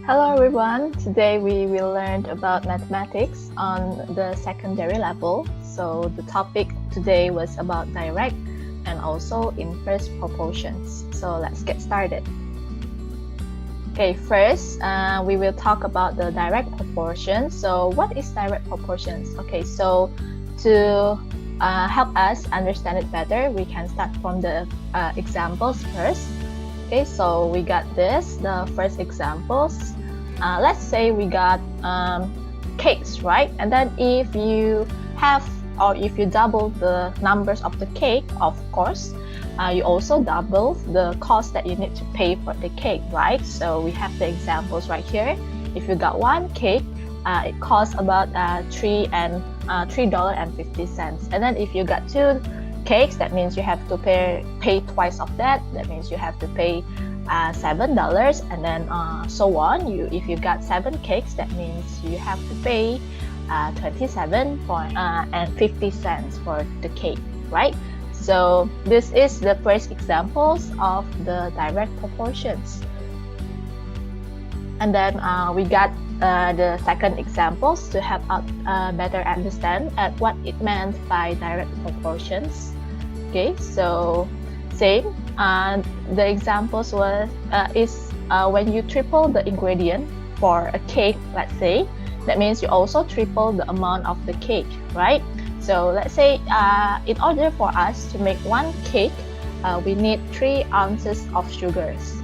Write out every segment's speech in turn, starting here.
Hello everyone, today we will learn about mathematics on the secondary level. So the topic today was about direct and also inverse proportions. So let's get started. Okay, first we will talk about the direct proportions. So what is direct proportions? Okay, so to help us understand it better, we can start from the examples first. Okay, so we got the first examples. Let's say we got cakes, right? And then if you double the numbers of the cake, of course, you also double the cost that you need to pay for the cake, right? So we have the examples right here. If you got one cake, it costs about $3.50. And then if you got two cakes, that means you have to pay twice of that. That means you have to pay $7, and then so on. If you got 7 cakes, that means you have to pay $27.50 for the cake, right? So this is the first examples of the direct proportions. And then we got the second examples to help us better understand what it meant by direct proportions. Okay, so same. The examples is when you triple the ingredient for a cake, let's say, that means you also triple the amount of the cake, right? So let's say in order for us to make one cake, we need 3 ounces of sugars.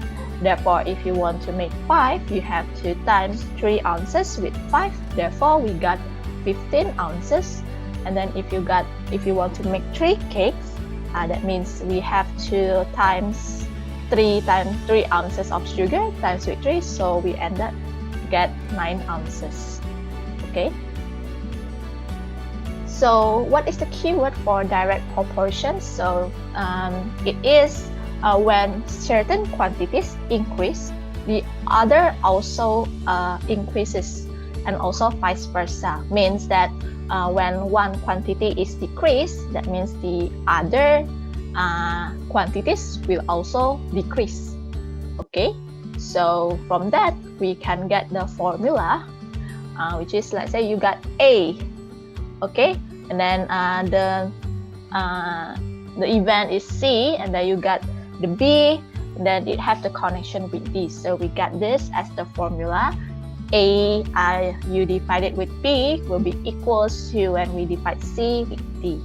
Therefore, if you want to make 5, you have to times 3 ounces with 5. Therefore, we got 15 ounces. And then if you want to make 3 cakes, that means we have to times 3 ounces of sugar times with 3, so we end up get 9 ounces. Okay. So what is the keyword for direct proportions? So it is when certain quantities increase, the other also increases, and also vice versa. Means that when one quantity is decreased, that means the other quantities will also decrease. Okay, so from that we can get the formula, which is, let's say you got A, okay, and then the event is C, and then you got the B, and then it has the connection with D. So we got this as the formula. A you divide it with B will be equals to when we divide C with D.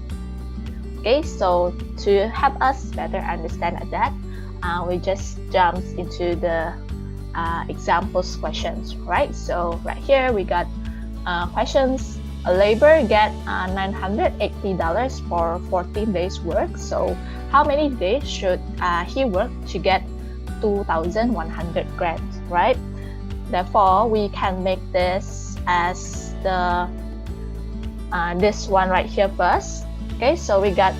Okay, so to help us better understand that, we just jump into the examples questions, right? So right here we got questions. A laborer get $980 for 14 days work. So how many days should he work to get 2,100 grams, right? Therefore, we can make this as the this one right here first. Okay, so we got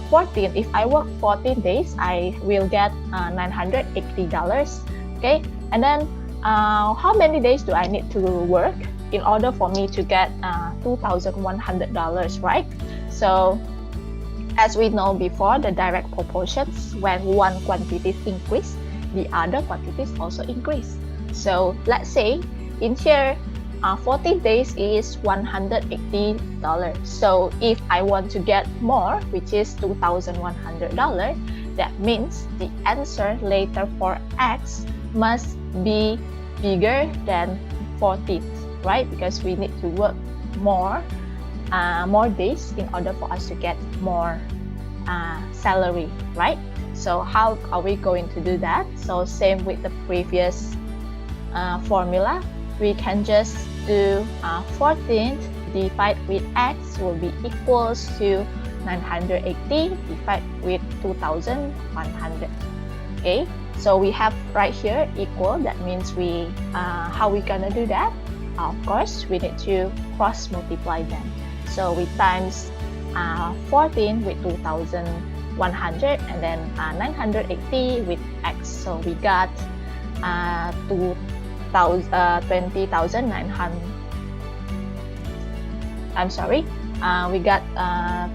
14. If I work 14 days, I will get $980. Okay, and then how many days do I need to work in order for me to get $2,100, right? So as we know before, the direct proportions, when one quantity increase, the other quantities also increase. So let's say in here 14 days is $180. So if I want to get more, which is $2,100, that means the answer later for X must be bigger than 14, right? Because we need to work more days in order for us to get more salary, right? So how are we going to do that? So same with the previous formula, we can just do 14 divided with X will be equals to 980 divided with 2,100. Okay, so we have right here equal. That means we how we gonna do that? Of course, we need to cross multiply them. So we times 14 with 2,100, and then 980 with X. So we got 20,900. I'm sorry, we got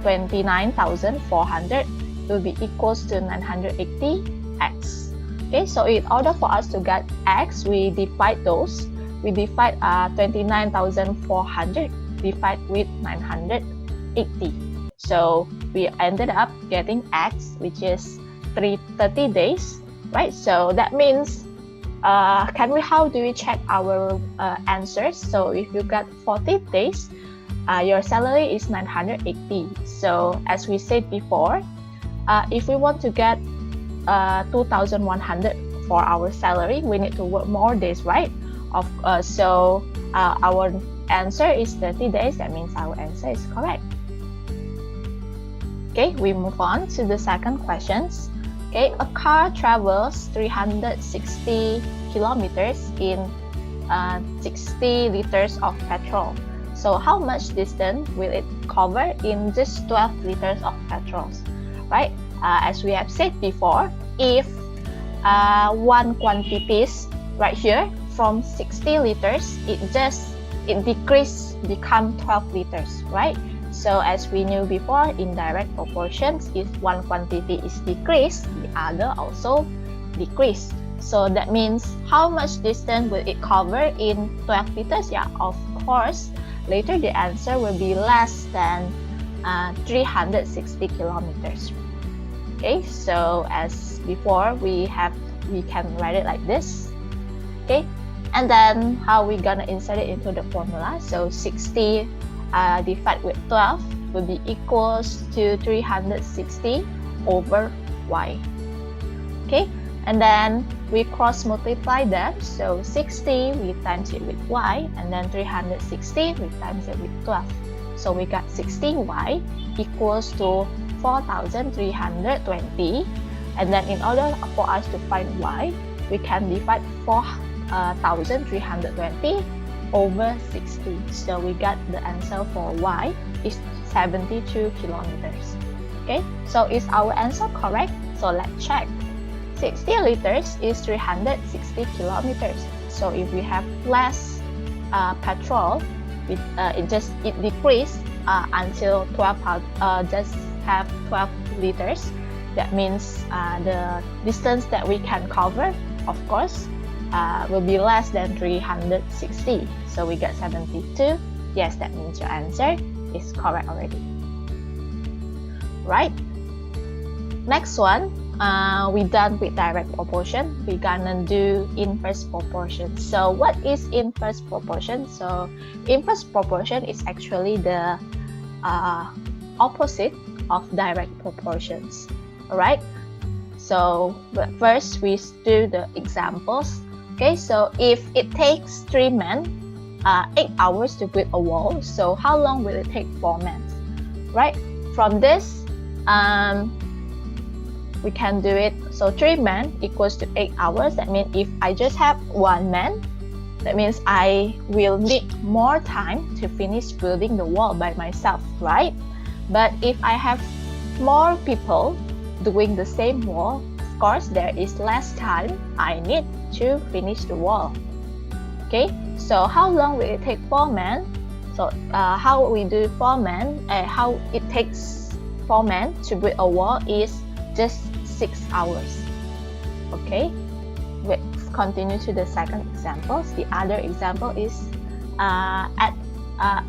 29,400 will be equals to 980 X. Okay, so in order for us to get x, we divide those. We divide 29,400 divide with 980. So we ended up getting x, which is 30 days, right? So that means, how do we check our answers? So if you got 40 days, your salary is 980. So as we said before, if we want to get 2,100 for our salary, we need to work more days, right? So our answer is 30 days. That means our answer is correct. Okay, we move on to the second questions. Okay, a car travels 360 kilometers in 60 liters of petrol. So how much distance will it cover in just 12 liters of petrol, right? As we have said before, if one quantities right here from 60 liters, it decrease become 12 liters, right? So as we knew before, in direct proportions, if one quantity is decreased, the other also decrease. So that means how much distance will it cover in 12 liters? Yeah, of course, later the answer will be less than 360 kilometers. Okay, so as before, we can write it like this. Okay, and then how we gonna insert it into the formula? So 60 divided with 12 will be equals to 360 over y. Okay, and then we cross multiply them. So 60 we times it with y, and then 360 we times it with 12. So we got 60y equals to 4,320. And then in order for us to find y, we can divide 4,320 over 60. So we got the answer for y is 72 kilometers. Okay, so is our answer correct? So let's check. 60 liters is 360 kilometers. So if we have less petrol, it decreased until 12 just have 12 liters. That means the distance that we can cover, of course, will be less than 360. So we get 72. Yes, that means your answer is correct already. Right? Next one, we done with direct proportion. We're gonna do inverse proportion. So what is inverse proportion? So inverse proportion is actually the opposite of direct proportions. Alright? So but first we do the examples. Okay, so if it takes 3 men 8 hours to build a wall, so how long will it take 4 men? Right? From this, we can do it. So 3 men equals to 8 hours. That means if I just have 1 man, that means I will need more time to finish building the wall by myself, right? But if I have more people doing the same wall, of course, there is less time I need to finish the wall. Okay, so how long will it take 4 men? So how we do 4 men, how it takes 4 men to build a wall is just 6 hours. Okay, let's continue to the second example. The other example is at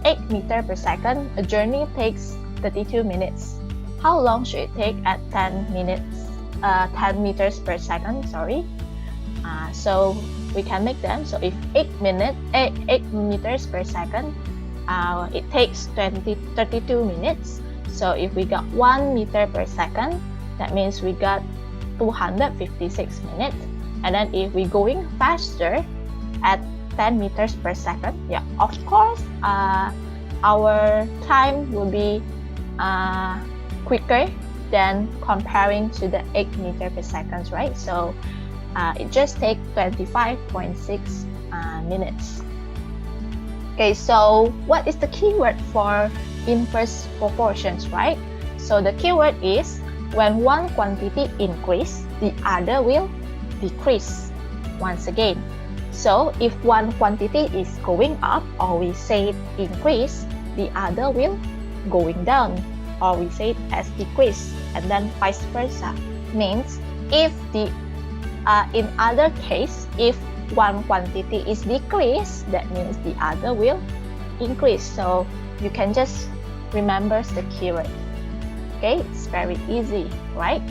8 meters per second, a journey takes 32 minutes. How long should it take at 10 meters per second? Sorry. So we can make them. So if 8 meters per second, it takes 32 minutes. So if we got 1 meter per second, that means we got 256 minutes. And then if we're going faster at 10 meters per second, yeah, of course, our time will be quicker than comparing to the 8 meters per second, right? So it just takes 25.6 minutes. Okay, so what is the keyword for inverse proportions, right? So the keyword is when one quantity increase, the other will decrease once again. So if one quantity is going up, or we say it increase, the other will going down, or we say it as decrease, and then vice versa. Means if the in other case, if one quantity is decreased, that means the other will increase. So you can just remember the keyword. Okay, it's very easy, right?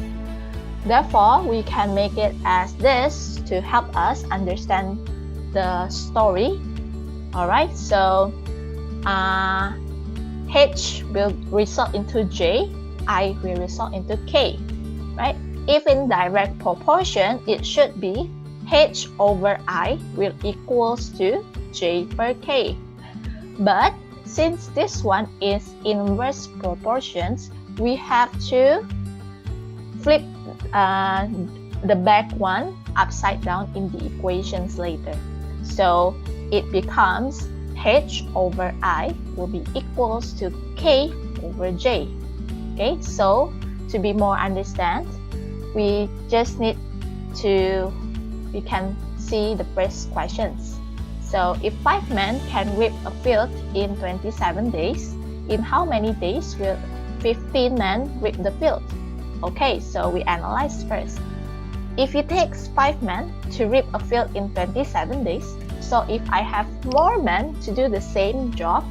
Therefore, we can make it as this to help us understand the story. All right, so H will result into J, I will result into K, right? If in direct proportion, it should be H over I will equals to J per K. But since this one is inverse proportions, we have to flip the back one upside down in the equations later. So it becomes H over I will be equals to K over J. Okay, so to be more understand, we just need to, we can see the first questions. So if 5 men can reap a field in 27 days, in how many days will 15 men reap the field? Okay, so we analyze first. If it takes 5 men to reap a field in 27 days, so if I have more men to do the same job,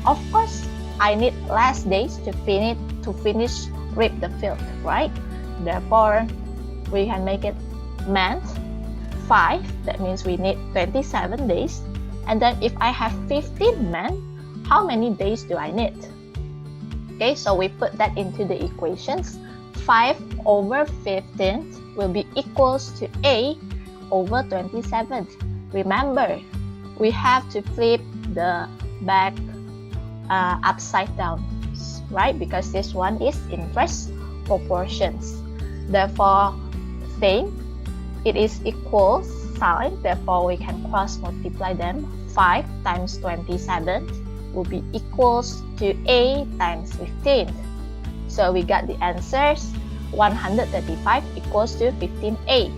of course, I need less days to finish reap the field, right? Therefore, we can make it men 5, that means we need 27 days. And then if I have 15 men, how many days do I need? Okay, so we put that into the equations. 5 over 15 will be equals to A over 27. Remember, we have to flip the back upside down, right? Because this one is inverse proportions. Therefore, same, it is equal sign. Therefore, we can cross multiply them. 5 times 27 will be equals to A times 15. So we got the answers 135 equals to 15A.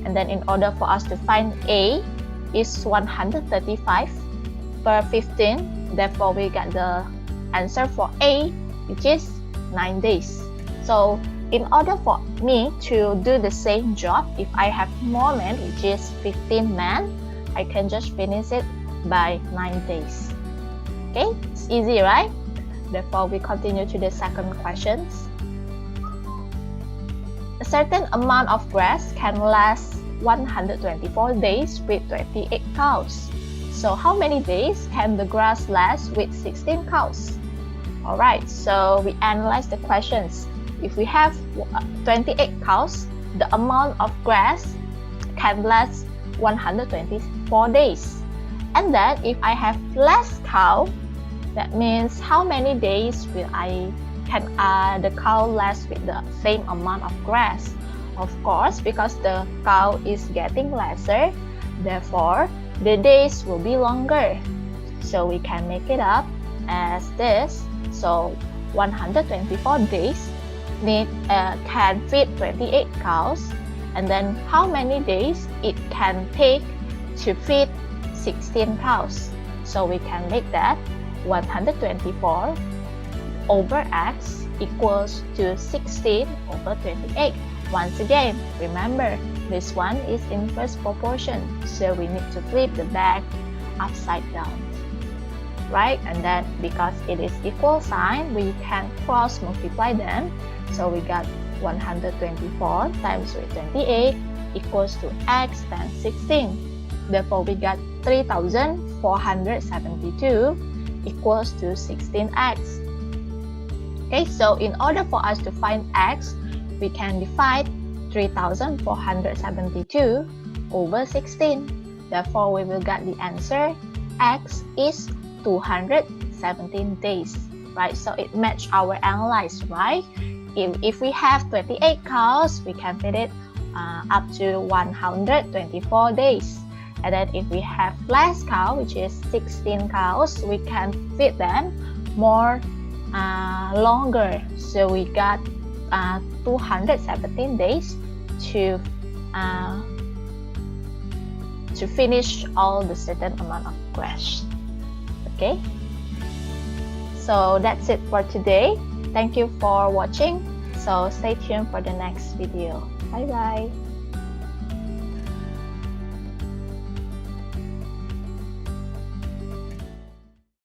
And then in order for us to find A is 135 per 15. Therefore, we got the answer for A, which is 9 days. So in order for me to do the same job, if I have more men, which is 15 men, I can just finish it by 9 days. Okay, it's easy, right? Therefore, we continue to the second questions. A certain amount of grass can last 124 days with 28 cows. So how many days can the grass last with 16 cows? Alright, so we analyze the questions. If we have 28 cows, the amount of grass can last 124 days. And then if I have less cow, that means how many days will the cow last with the same amount of grass? Of course, because the cow is getting lesser, therefore the days will be longer. So we can make it up as this. So 124 days can feed 28 cows, and then how many days it can take to feed 16 cows? So we can make that 124 over x equals to 16 over 28. Once again, remember, this one is inverse proportion, so we need to flip the back upside down, right? And then because it is equal sign, we can cross multiply them. So we got 124 times with 28 equals to x times 16. Therefore, we got 3,472 equals to 16x. Okay, so in order for us to find x, we can divide 3,472 over 16. Therefore, we will get the answer x is 217 days, right? So it matches our analyze, right? If we have 28 cows, we can feed it up to 124 days. And then if we have less cow, which is 16 cows, we can feed them more longer. So we got 217 days to finish all the certain amount of grass. Okay, so that's it for today. Thank you for watching. So stay tuned for the next video. Bye bye.